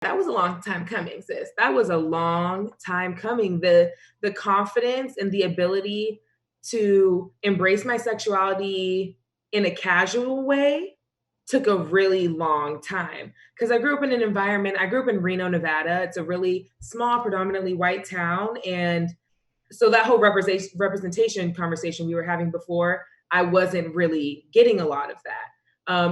That was a long time coming, sis. That was a long time coming. The confidence and the ability to embrace my sexuality in a casual way took a really long time because I grew up in an environment. I grew up in Reno, Nevada. It's a really small, predominantly white town, and so that whole representation conversation we were having before, I wasn't really getting a lot of that.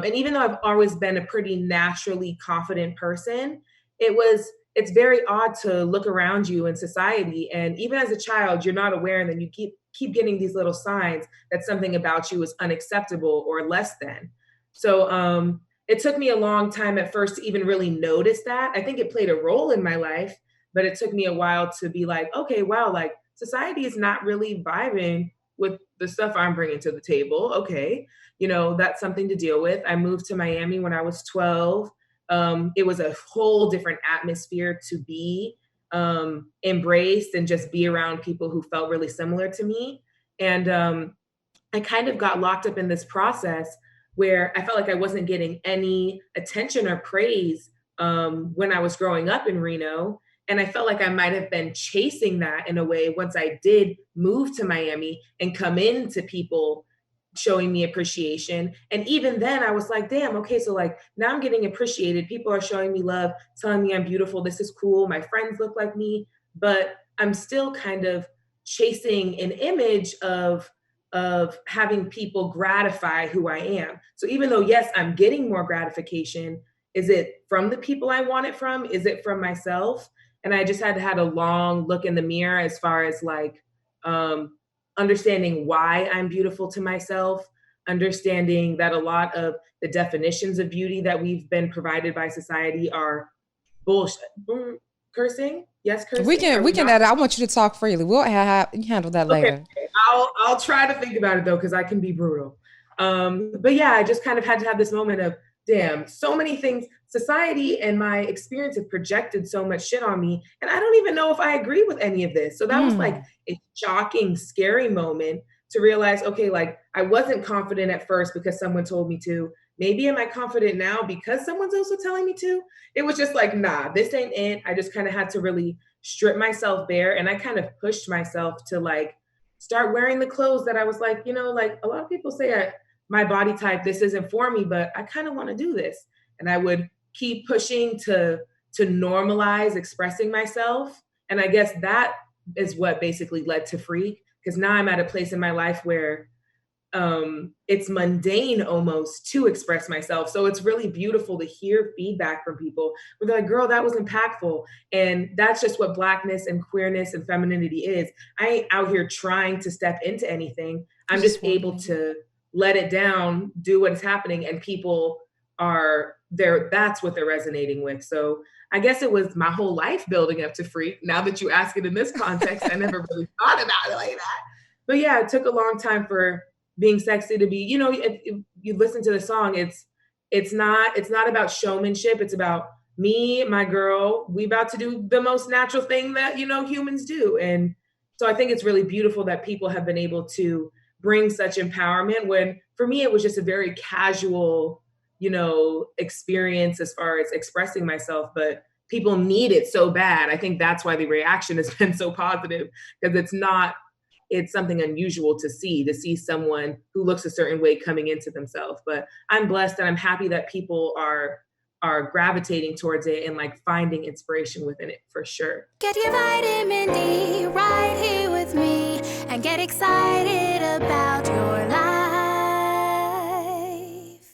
And even though I've always been a pretty naturally confident person, it's very odd to look around you in society, and even as a child, you're not aware, and then you keep getting these little signs that something about you is unacceptable or less than. So it took me a long time at first to even really notice that. I think it played a role in my life, but it took me a while to be like, okay, wow, like society is not really vibing with the stuff I'm bringing to the table. Okay, that's something to deal with. I moved to Miami when I was 12. It was a whole different atmosphere to be embraced and just be around people who felt really similar to me. And I kind of got locked up in this process where I felt like I wasn't getting any attention or praise when I was growing up in Reno. And I felt like I might have been chasing that in a way once I did move to Miami and come into people showing me appreciation. And even then I was like, damn, okay, so like now I'm getting appreciated. People are showing me love, telling me I'm beautiful. This is cool. My friends look like me, but I'm still kind of chasing an image of having people gratify who I am. So even though, yes, I'm getting more gratification, is it from the people I want it from? Is it from myself? And I just had a long look in the mirror as far as like understanding why I'm beautiful to myself, understanding that a lot of the definitions of beauty that we've been provided by society are bullshit. Cursing? Yes, We cursing? can Are we we can not? edit. I want you to talk freely. We'll handle that Okay, later. I'll try to think about it though, because I can be brutal. But yeah, I just kind of had to have this moment of, damn, so many things, society and my experience have projected so much shit on me, and I don't even know if I agree with any of this. So that was like Mm. a shocking, scary moment to realize, okay, like I wasn't confident at first because someone told me to. Maybe am I confident now because someone's also telling me to? It was just like, nah, this ain't it. I just kind of had to really strip myself bare, and I kind of pushed myself to like start wearing the clothes that I was like, like a lot of people say my body type, this isn't for me, but I kind of want to do this. And I would keep pushing to normalize expressing myself. And I guess that is what basically led to Freak, because now I'm at a place in my life where it's mundane almost to express myself. So it's really beautiful to hear feedback from people where they're like, girl, that was impactful. And that's just what Blackness and queerness and femininity is. I ain't out here trying to step into anything. You I'm just just able wondering. to let it down, do what is happening, and people are there. That's what they're resonating with. So I guess it was my whole life building up to Freak. Now that you ask it in this context, I never really thought about it like that. But yeah, it took a long time for being sexy to be, if you listen to the song, it's not about showmanship. It's about me, my girl, we about to do the most natural thing that humans do. And so I think it's really beautiful that people have been able to bring such empowerment, when for me it was just a very casual experience as far as expressing myself, but people need it so bad. I think that's why the reaction has been so positive, because it's something unusual to see someone who looks a certain way coming into themselves. But I'm blessed and I'm happy that people are gravitating towards it and like finding inspiration within it for sure. Get your vitamin D right here with me and get excited